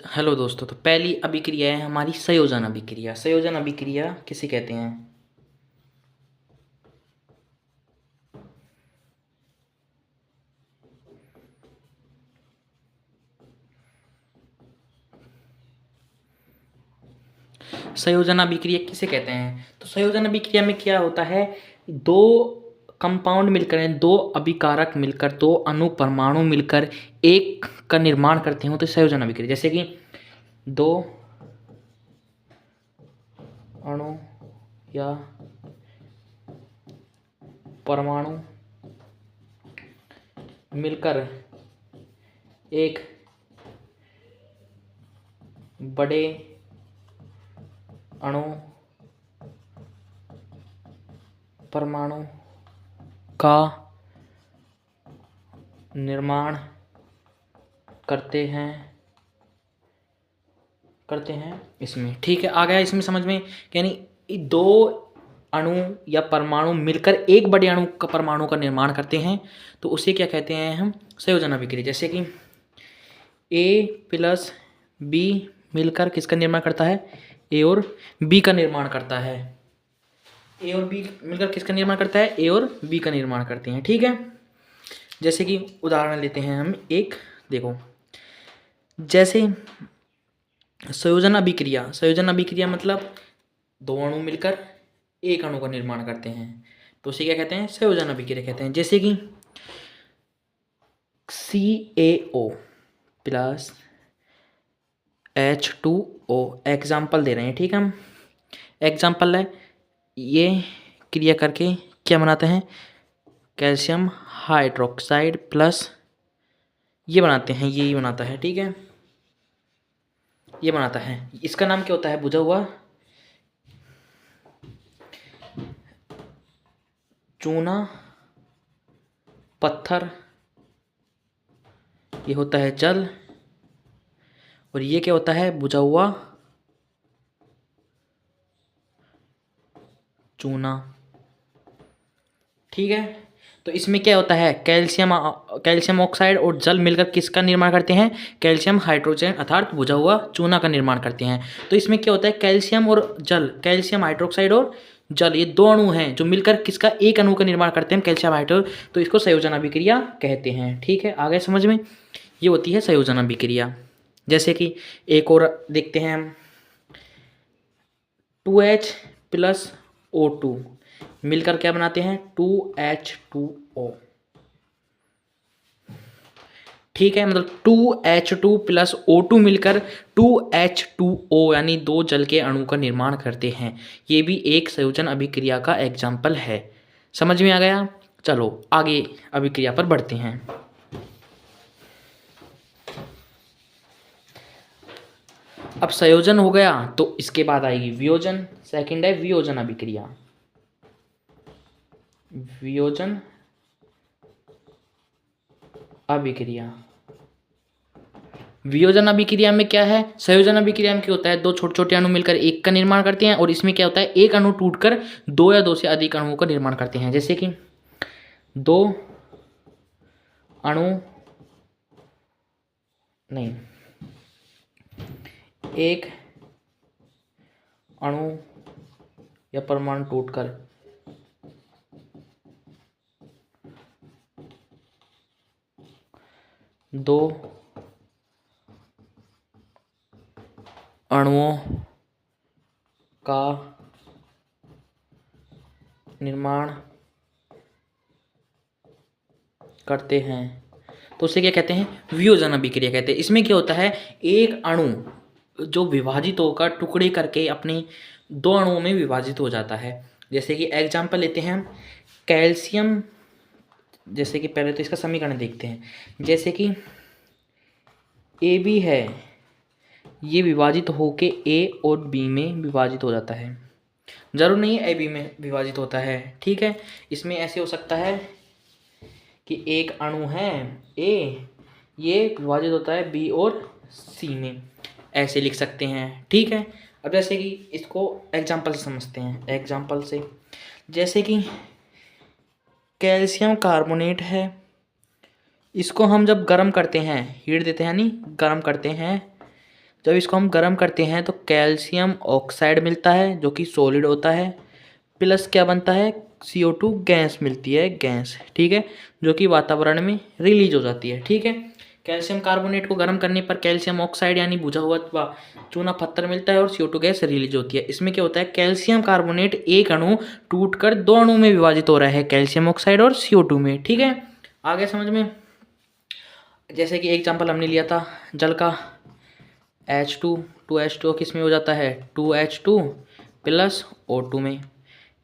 Hello दोस्तों। तो पहली अभिक्रिया है हमारी संयोजन अभिक्रिया। संयोजन अभिक्रिया किसे कहते हैं? संयोजन अभिक्रिया किसे कहते हैं? तो संयोजन अभिक्रिया में क्या होता है, दो कंपाउंड मिलकर हैं, दो अभिकारक मिलकर, दो अणु परमाणु मिलकर एक का निर्माण करते हो तो संयोजन अभिक्रिया। जैसे कि दो अणु या परमाणु मिलकर एक बड़े अणु परमाणु का निर्माण करते हैं इसमें। ठीक है, आ गया इसमें समझ में? यानी दो अणु या परमाणु मिलकर एक बड़े अणु का परमाणु का निर्माण करते हैं तो उसे क्या कहते हैं हम? संयोजन अभिक्रिया। जैसे कि ए प्लस बी मिलकर किसका निर्माण करता है? ए और बी का निर्माण करता है। ए और बी मिलकर किसका निर्माण करता है? ए और बी का निर्माण करते हैं। ठीक है, जैसे कि उदाहरण लेते हैं हम एक, देखो जैसे संयोजन अभिक्रिया। संयोजन अभिक्रिया मतलब दो अणु मिलकर एक अणु का निर्माण करते हैं तो उसे क्या कहते हैं? संयोजन अभिक्रिया कहते हैं। जैसे कि CaO प्लस H2O एग्जाम्पल दे रहे हैं। ठीक है, हम एग्जाम्पल है, ये क्रिया करके क्या बनाते हैं? कैल्शियम हाइड्रोक्साइड प्लस ये बनाते हैं, यही बनाता है। ठीक है, ये बनाता है। इसका नाम क्या होता है? बुझा हुआ चूना पत्थर, ये होता है जल, और ये क्या होता है? बुझा हुआ चूना। ठीक है, तो इसमें क्या होता है? कैल्शियम ऑक्साइड और जल मिलकर किसका निर्माण करते हैं? कैल्शियम हाइड्रोजन अर्थात बुझा हुआ चूना का निर्माण करते हैं। तो इसमें क्या होता है? कैल्शियम और जल, कैल्शियम हाइड्रोक्साइड और जल, ये दो अणु हैं जो मिलकर किसका? एक अणु का निर्माण करते हैं, कैल्शियम हाइड्रो। तो इसको संयोजन अभिक्रिया कहते हैं। ठीक है, आ गए समझ में? ये होती है संयोजन अभिक्रिया। जैसे कि एक और देखते हैं हम, 2H प्लस O2 मिलकर क्या बनाते हैं? 2H2O। ठीक है, मतलब 2H2 प्लस O2 मिलकर 2H2O यानी दो जल के अणु का निर्माण करते हैं। ये भी एक संयोजन अभिक्रिया का एग्जाम्पल है। समझ में आ गया? चलो आगे अभिक्रिया पर बढ़ते हैं। अब संयोजन हो गया तो इसके बाद आएगी वियोजन। सेकंड है वियोजन अभिक्रिया। वियोजन अभिक्रिया। वियोजन अभिक्रिया में क्या है? संयोजन अभिक्रिया में क्या होता है? दो छोटे छोटे अणु मिलकर एक का निर्माण करते हैं, और इसमें क्या होता है? एक अणु टूटकर दो या दो से अधिक अणुओं का निर्माण करते हैं। जैसे कि दो अणु नहीं, एक अणु या परमाणु टूटकर दो अणुओं का निर्माण करते हैं तो उसे क्या कहते हैं? वियोजन अभिक्रिया कहते हैं। इसमें क्या होता है? एक अणु जो विभाजित होकर टुकड़े करके अपने दो अणुओं में विभाजित हो जाता है। जैसे कि एग्जाम्पल लेते हैं हम, कैल्शियम। जैसे कि पहले तो इसका समीकरण देखते हैं। जैसे कि AB है, ये विभाजित होके A और B में विभाजित हो जाता है। जरूर नहीं है AB में विभाजित होता है। ठीक है, इसमें ऐसे हो सकता है कि एक अणु है A, ये विभाजित होता है B और C में, ऐसे लिख सकते हैं। ठीक है, अब जैसे कि इसको एग्जाम्पल से समझते हैं। एग्जाम्पल से जैसे कि कैल्शियम कार्बोनेट है, इसको हम जब गर्म करते हैं, हीट देते हैं यानी गर्म करते हैं, जब इसको हम गर्म करते हैं तो कैल्शियम ऑक्साइड मिलता है जो कि सॉलिड होता है, प्लस क्या बनता है, CO2 गैस मिलती है, गैस, ठीक है, जो कि वातावरण में रिलीज हो जाती है, ठीक है। कैल्शियम कार्बोनेट को गर्म करने पर कैल्शियम ऑक्साइड यानी बुझा हुआ चूना पत्थर मिलता है और CO2 गैस रिलीज होती है। इसमें क्या होता है, कैल्शियम कार्बोनेट एक अणु टूटकर दो अणु में विभाजित हो रहा है, कैल्शियम ऑक्साइड और CO2 में, ठीक है। आगे समझ में, जैसे कि एग्जाम्पल हमने लिया था जल का, H2 2H2 किस में हो जाता है, 2H2 प्लस O2 में,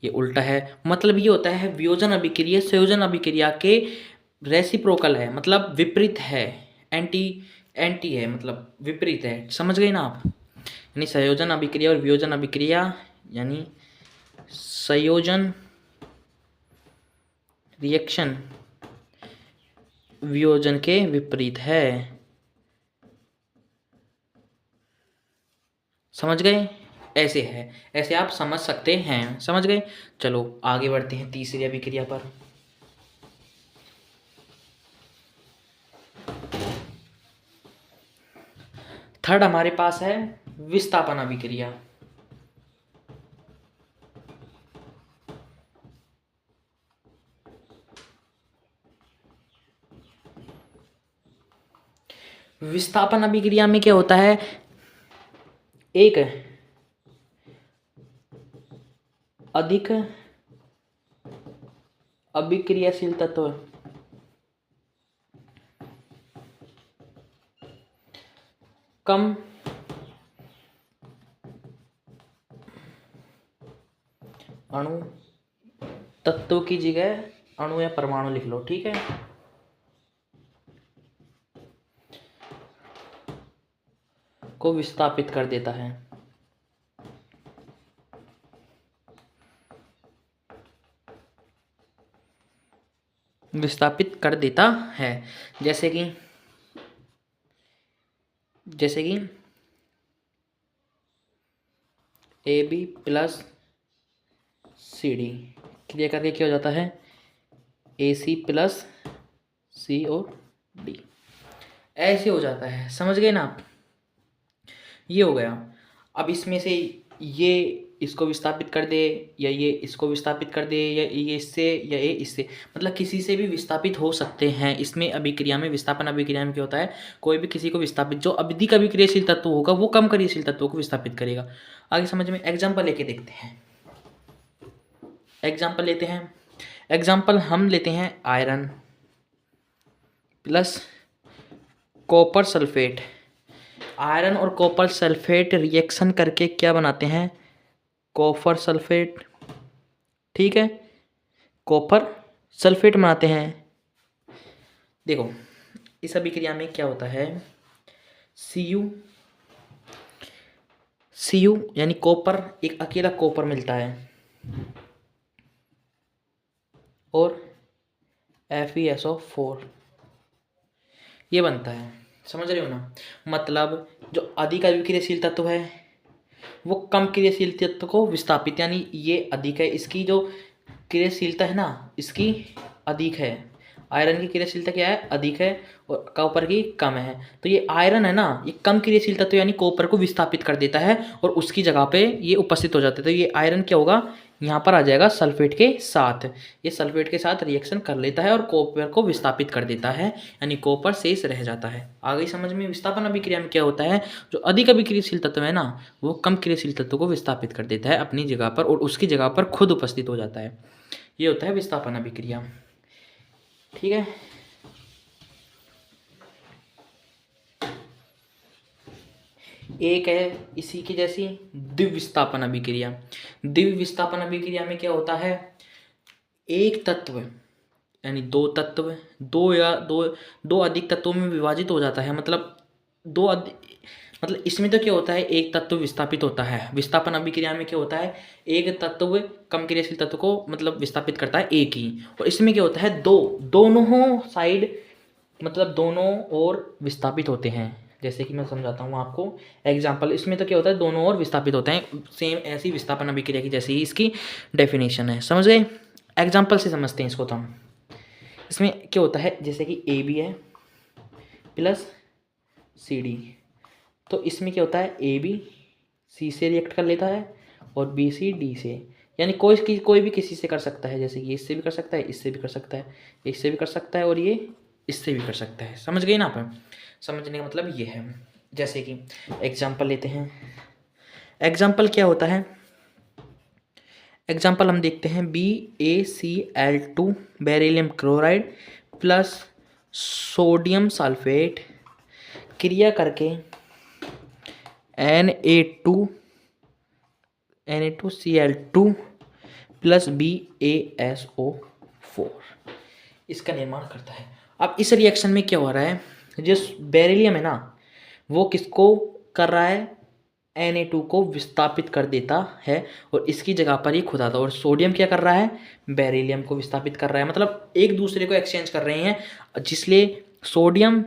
ये उल्टा है। मतलब ये होता है वियोजन अभिक्रिया संयोजन अभिक्रिया के रेसिप्रोकल है, मतलब विपरीत है, एंटी एंटी है, मतलब विपरीत है, समझ गए ना आप। यानी संयोजन अभिक्रिया और वियोजन अभिक्रिया यानी संयोजन रिएक्शन वियोजन के विपरीत है, समझ गए। ऐसे है, ऐसे आप समझ सकते हैं, समझ गए। चलो आगे बढ़ते हैं तीसरी अभिक्रिया पर। थर्ड हमारे पास है विस्थापन अभिक्रिया। विस्थापन अभिक्रिया में क्या होता है, एक अधिक अभिक्रियाशील तत्व कम अणु तत्व की जगह अणु या परमाणु लिख लो, ठीक है। को विस्थापित कर देता है। विस्थापित कर देता है, जैसे कि AB प्लस CD क्रिया करके क्या हो जाता है, AC प्लस CO, ऐसे हो जाता है, समझ गए ना आप। ये हो गया। अब इसमें से ये इसको विस्थापित कर दे या ये इसको विस्थापित कर दे या ये इससे या ये इससे, मतलब किसी से भी विस्थापित हो सकते हैं। इसमें अभिक्रिया में, विस्थापन अभिक्रिया में क्या होता है, कोई भी किसी को विस्थापित, जो अधिक अभिक्रियाशील तत्व होगा वो कम क्रियाशील तत्वों को विस्थापित करेगा। आगे समझ में, एग्जाम्पल लेके देखते हैं। एग्जाम्पल लेते हैं, एग्जाम्पल हम लेते हैं iron plus copper sulphate. Iron और कॉपर सल्फेट रिएक्शन करके क्या बनाते हैं, कॉपर सल्फेट, ठीक है, कॉपर सल्फेट बनाते हैं। देखो इस अभिक्रिया में क्या होता है, Cu यानी कॉपर, एक अकेला कॉपर मिलता है और FeSO4 ये बनता है, समझ रहे हो ना। मतलब जो अधिक अभिक्रियाशील तत्व है वो कम क्रियाशील तत्व को विस्थापित, यानी ये अधिक है, इसकी जो क्रियाशीलता है ना इसकी अधिक है, आयरन की क्रियाशीलता क्या है, अधिक है, और कॉपर की कम है। तो ये आयरन है ना, ये कम क्रियाशील तत्व यानी कॉपर को विस्थापित कर देता है और उसकी जगह पे ये उपस्थित हो जाता है। तो ये आयरन क्या होगा, यहाँ पर आ जाएगा सल्फेट के साथ, ये सल्फेट के साथ रिएक्शन कर लेता है और कॉपर को विस्थापित कर देता है, यानी कॉपर शेष रह जाता है। आगे समझ में, विस्थापन अभिक्रिया में क्या होता है, जो अधिक अभिक्रियाशील तत्व है ना वो कम क्रियाशील तत्व को विस्थापित कर देता है अपनी जगह पर और उसकी जगह पर खुद उपस्थित हो जाता है। ये होता है विस्थापन अभिक्रिया, ठीक है। एक है इसी की जैसी द्विविस्थापन विस्थापन अभिक्रिया। द्विविस्थापन विस्थापन अभिक्रिया में क्या होता है, एक तत्व यानी दो तत्व, दो अधिक तत्वों में विभाजित हो जाता है। मतलब मतलब इसमें तो क्या होता है, एक तत्व विस्थापित होता है। विस्थापन अभिक्रिया में क्या होता है, एक तत्व कम क्रियाशील तत्व को मतलब विस्थापित करता है एक ही, और इसमें क्या होता है, दोनों साइड मतलब दोनों ओर विस्थापित होते हैं। जैसे कि मैं समझाता हूँ आपको एग्जाम्पल, इसमें तो क्या होता है दोनों ओर विस्थापित होते हैं, सेम ऐसी विस्थापन अभिक्रिया की जैसी ही इसकी डेफिनेशन है, समझ गए। एग्जाम्पल से समझते हैं इसको। तो हम इसमें क्या होता है, जैसे कि AB है प्लस CD, तो इसमें क्या होता है, ए बी सी से रिएक्ट कर लेता है और बी सी डी से, यानी कोई भी किसी से कर सकता है, जैसे कि इससे भी कर सकता है, इससे भी कर सकता है, इससे भी कर सकता है और ये इससे भी कर सकता है। समझ गए ना आप? समझने का मतलब ये है। जैसे कि एग्जाम्पल लेते हैं, एग्जाम्पल क्या होता है, एग्जाम्पल हम देखते हैं BaCl2 beryllium chloride plus sodium sulphate क्रिया करके Na2Cl2 प्लस BaSO4 इसका निर्माण करता है। अब इस रिएक्शन में क्या हो रहा है, जिस बेरिलियम है ना वो किसको कर रहा है, Na2 को विस्थापित कर देता है और इसकी जगह पर ये खुद आता है, और सोडियम क्या कर रहा है, बेरिलियम को विस्थापित कर रहा है, मतलब एक दूसरे को एक्सचेंज कर रहे हैं, जिसलिए सोडियम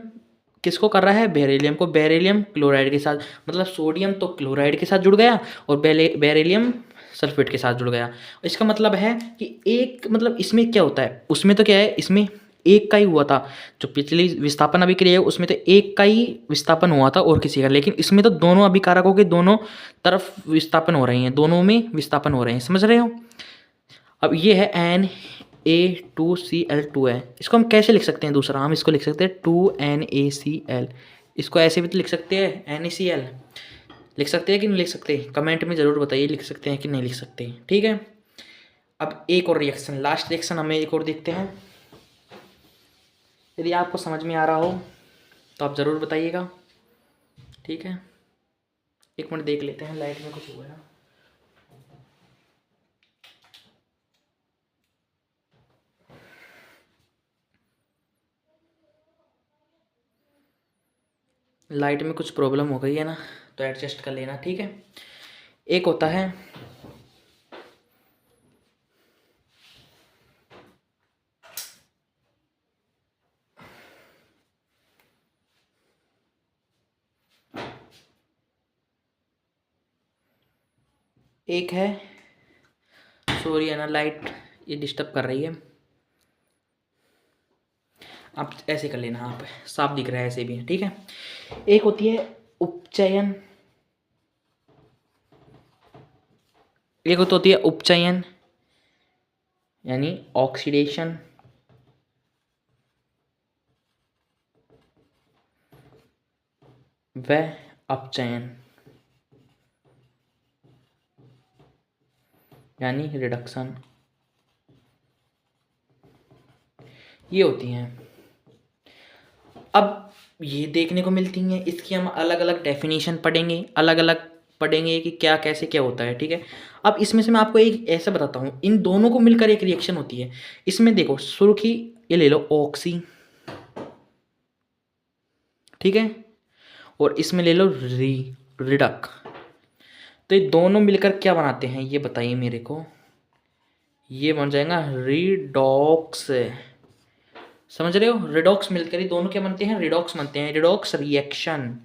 किसको कर रहा है, बेरिलियम को, बेरिलियम क्लोराइड के साथ, मतलब सोडियम तो क्लोराइड के साथ जुड़ गया और बेरिलियम सल्फेट के साथ जुड़ गया। इसका मतलब है कि एक, मतलब इसमें क्या होता है, उसमें तो क्या है, इसमें एक का ही हुआ था, जो पिछली विस्थापन अभिक्रिया है उसमें तो एक का ही विस्थापन हुआ था और किसी का, लेकिन इसमें तो दोनों अभिकारकों के दोनों तरफ विस्थापन हो रहे हैं, दोनों में विस्थापन हो रहे हैं। समझ रहे हो? अब ये है Na2Cl2 है, इसको हम कैसे लिख सकते हैं, दूसरा हम इसको लिख सकते हैं 2NaCl, इसको ऐसे भी तो लिख सकते हैं, NaCl लिख सकते हैं कि नहीं लिख सकते, कमेंट में ज़रूर बताइए लिख सकते हैं कि नहीं लिख सकते। ठीक है, अब एक और रिएक्शन, लास्ट रिएक्शन हमें एक और देखते हैं। यदि आपको समझ में आ रहा हो तो आप ज़रूर बताइएगा। ठीक है, एक मिनट देख लेते हैं, लाइट में कुछ हुआ है। लाइट में कुछ प्रॉब्लम हो गई है ना, तो एडजस्ट कर लेना। ठीक है, एक होता है एक है, सॉरी है ना, लाइट ये डिस्टर्ब कर रही है, आप ऐसे कर लेना, आप साफ दिख रहा है ऐसे भी है। ठीक है, एक होती है उपचयन, एक होती है उपचयन यानी ऑक्सीडेशन, व अपचयन यानी रिडक्शन, ये होती हैं। अब ये देखने को मिलती हैं, इसकी हम अलग अलग डेफिनेशन पढ़ेंगे, अलग अलग पढ़ेंगे कि क्या कैसे क्या होता है। ठीक है, अब इसमें से मैं आपको एक ऐसा बताता हूँ, इन दोनों को मिलकर एक रिएक्शन होती है। इसमें देखो सुर्खी, ये ले लो ऑक्सी, ठीक है, और इसमें ले लो रिडक, तो ये दोनों मिलकर क्या बनाते हैं ये बताइए मेरे को, ये बन जाएगा रिडॉक्स। समझ रहे हो, रिडॉक्स मिलकर ही दोनों क्या बनते हैं, रिडॉक्स बनते हैं। रिडॉक्स रिएक्शन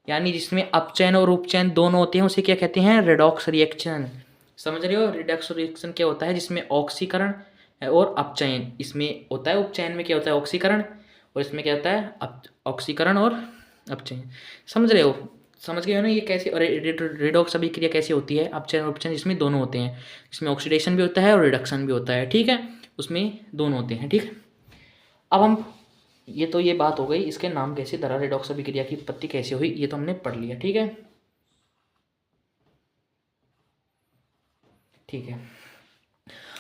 यानी जिसमें अपचयन और उपचयन दोनों होते हैं उसे क्या कहते हैं, रिडॉक्स रिएक्शन। समझ रहे हो, रिडॉक्स रिएक्शन क्या होता है, जिसमें ऑक्सीकरण और अपचयन, इसमें होता है उपचयन में क्या होता है ऑक्सीकरण, और इसमें क्या होता है ऑक्सीकरण और अपचयन। समझ रहे हो, समझ गए हो ना ये कैसे, और रिडॉक्स अभिक्रिया कैसे होती है, अपचयन और उपचयन, जिसमें दोनों होते हैं, इसमें ऑक्सीडेशन भी होता है और रिडक्शन भी होता है। ठीक है, उसमें दोनों होते हैं। ठीक है, अब हम ये तो ये बात हो गई, इसके नाम कैसे धरा, रिडॉक्स अभिक्रिया की उत्पत्ति कैसे हुई, ये तो हमने पढ़ लिया। ठीक है, ठीक है,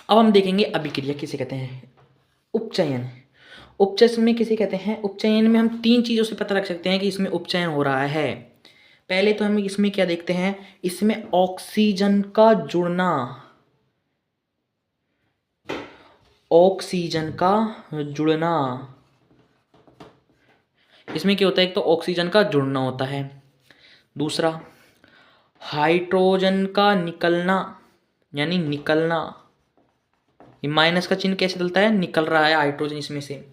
अब हम देखेंगे अभिक्रिया किसे कहते हैं, उपचयन। उपचयन में किसे कहते हैं, उपचयन में हम तीन चीज़ों से पता रख सकते हैं कि इसमें उपचयन हो रहा है। पहले तो हम इसमें क्या देखते हैं, इसमें ऑक्सीजन का जुड़ना, ऑक्सीजन का जुड़ना, इसमें क्या होता है, एक तो ऑक्सीजन का जुड़ना होता है, दूसरा हाइड्रोजन का निकलना यानी निकलना, ये माइनस का चिन्ह कैसे चलता है, निकल रहा है हाइड्रोजन इसमें से,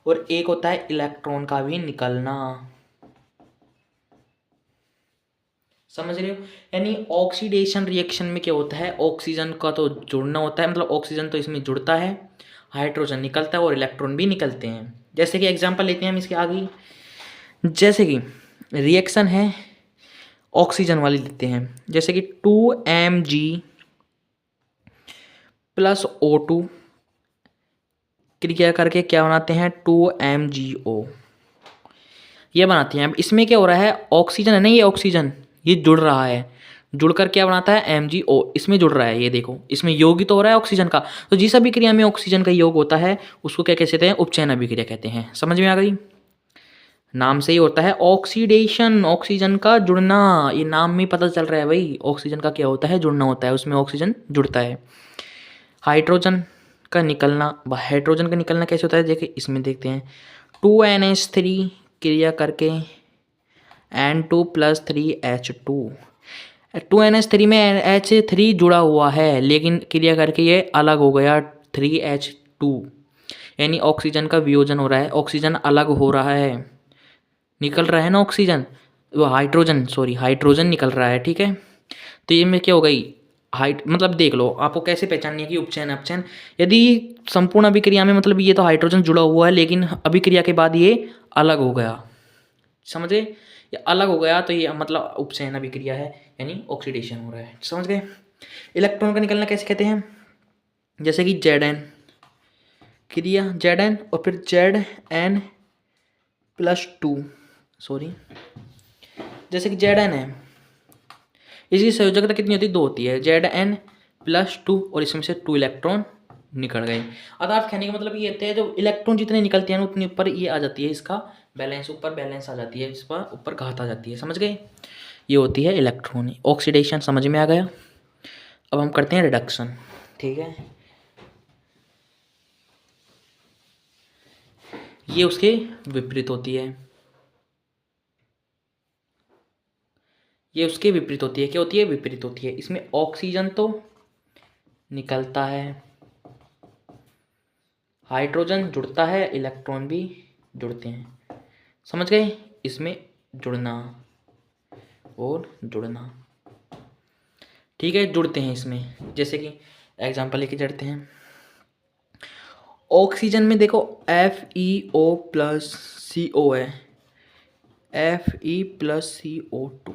और एक होता है इलेक्ट्रॉन का भी निकलना। समझ रहे हो, यानी ऑक्सीडेशन रिएक्शन में क्या होता है, ऑक्सीजन का तो जुड़ना होता है, मतलब ऑक्सीजन तो इसमें जुड़ता है, हाइड्रोजन निकलता है और इलेक्ट्रॉन भी निकलते हैं। जैसे कि एग्जांपल लेते हैं हम इसके आगे, जैसे कि रिएक्शन है ऑक्सीजन वाली लेते हैं, जैसे कि 2Mg प्लस O2 क्रिया करके क्या बनाते हैं, 2MgO ये बनाते हैं। अब इसमें क्या हो रहा है, ऑक्सीजन है ना, ये ऑक्सीजन ये जुड़ रहा है, जुड़कर क्या बनाता है, MgO इसमें जुड़ रहा है। ये देखो इसमें योग ही तो हो रहा है ऑक्सीजन का। तो जिस अभिक्रिया में ऑक्सीजन का योग होता है उसको क्या कहते हैं, उपचयन अभिक्रिया कहते हैं। समझ में आ गई, नाम से ही होता है ऑक्सीडेशन, ऑक्सीजन का जुड़ना। ये नाम में पता चल रहा है भाई, ऑक्सीजन का क्या होता है, जुड़ना होता है, उसमें ऑक्सीजन जुड़ता है। हाइड्रोजन का निकलना, हाइड्रोजन का निकलना कैसे होता है, देखिए इसमें देखते हैं। 2NH3 क्रिया करके N2 + 3H2, 2NH3 में H3 जुड़ा हुआ है, लेकिन क्रिया करके ये अलग हो गया 3H2, यानी ऑक्सीजन का वियोजन हो रहा है, ऑक्सीजन अलग हो रहा है, निकल रहा है ना ऑक्सीजन, वो हाइड्रोजन निकल रहा है। ठीक है, तो ये में क्या हो गई, मतलब देख लो आपको कैसे पहचाननी है कि उपचयन अपचयन। यदि संपूर्ण अभिक्रिया में मतलब ये तो हाइड्रोजन जुड़ा हुआ है, लेकिन अभिक्रिया के बाद ये अलग हो गया, समझे, ये अलग हो गया, तो ये मतलब उपचयन अभिक्रिया है, यानी ऑक्सीडेशन हो रहा है। समझ गए। इलेक्ट्रॉन का निकलना कैसे कहते हैं, जैसे कि Zn क्रिया, Zn और फिर Zn+2, जैसे कि Zn है, इसकी संयोजकता कितनी होती है, 2 होती है, Zn+2, और इसमें से 2 इलेक्ट्रॉन निकल गए। अर्थात कहने का मतलब ये होता है, जो इलेक्ट्रॉन जितने निकलते हैं उतने ऊपर ये आ जाती है, इसका बैलेंस, ऊपर बैलेंस आ जाती है, इस पर ऊपर घात आ जाती है। समझ गए, ये होती है इलेक्ट्रॉन ऑक्सीडेशन। समझ में आ गया। अब हम करते हैं रिडक्शन। ठीक है, ये उसके विपरीत होती है, ये उसके विपरीत होती है। क्या होती है, विपरीत होती है। इसमें ऑक्सीजन तो निकलता है, हाइड्रोजन जुड़ता है, इलेक्ट्रॉन भी जुड़ते हैं। समझ गए, इसमें जुड़ना और जुड़ना। ठीक है, जुड़ते हैं इसमें, जैसे कि एग्जांपल लेके चढ़ते हैं। ऑक्सीजन में देखो Fe O+CO है, Fe+CO2,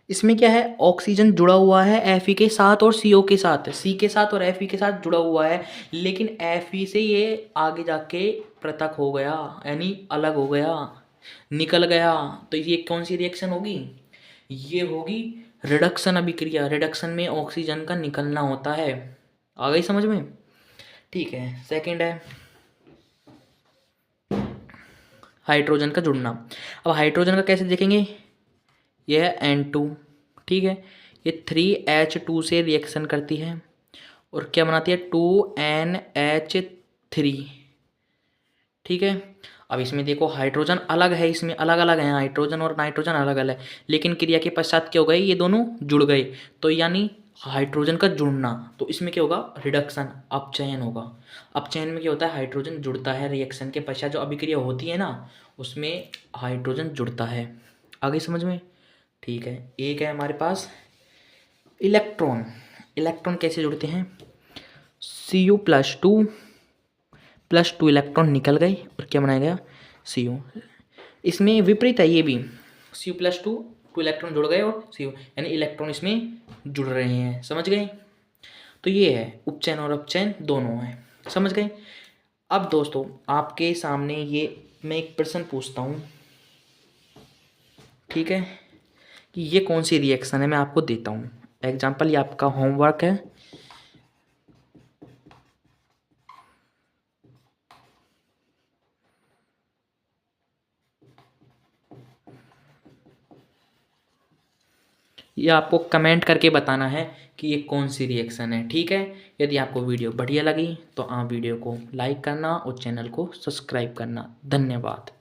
इसमें क्या है, ऑक्सीजन जुड़ा हुआ है Fe के साथ और CO के साथ, C के साथ और Fe के साथ जुड़ा हुआ है, लेकिन Fe से ये आगे जाके पृथक हो गया, यानी अलग हो गया, निकल गया। तो ये कौन सी रिएक्शन होगी, ये होगी रिडक्शन अभिक्रिया। रिडक्शन में ऑक्सीजन का निकलना होता है। आ गई समझ में। ठीक है, सेकंड है हाइड्रोजन का जुड़ना। अब हाइड्रोजन का कैसे देखेंगे, यह है N2, ठीक है, ये 3H2 से रिएक्शन करती है और क्या बनाती है, 2NH3। ठीक है, अब इसमें देखो हाइड्रोजन अलग है, इसमें अलग अलग है, हाइड्रोजन और नाइट्रोजन अलग अलग है, लेकिन क्रिया के पश्चात क्या हो गए, ये दोनों जुड़ गए, तो यानी हाइड्रोजन का जुड़ना। तो इसमें क्या होगा, रिडक्शन, अपचयन होगा। अपचयन में क्या होता है, हाइड्रोजन जुड़ता है, रिएक्शन के पश्चात जो अभिक्रिया होती है ना उसमें हाइड्रोजन जुड़ता है। आगे समझ में। ठीक है, एक है हमारे पास इलेक्ट्रॉन। इलेक्ट्रॉन कैसे जुड़ते हैं, Cu+2 इलेक्ट्रॉन निकल गए और क्या बनाया गया, Cu। इसमें विपरीत है, ये भी Cu+2 इलेक्ट्रॉन जुड़ गए और Cu, यानी इलेक्ट्रॉन इसमें जुड़ रहे हैं। समझ गए। तो ये है उपचयन और अपचयन दोनों है। समझ गए। अब दोस्तों आपके सामने ये मैं एक प्रश्न पूछता हूँ, ठीक है, कि ये कौन सी रिएक्शन है, मैं आपको देता हूँ एग्जाम्पल, ये आपका होमवर्क है। ये आपको कमेंट करके बताना है कि ये कौन सी रिएक्शन है। ठीक है, यदि आपको वीडियो बढ़िया लगी तो आप वीडियो को लाइक करना और चैनल को सब्सक्राइब करना। धन्यवाद।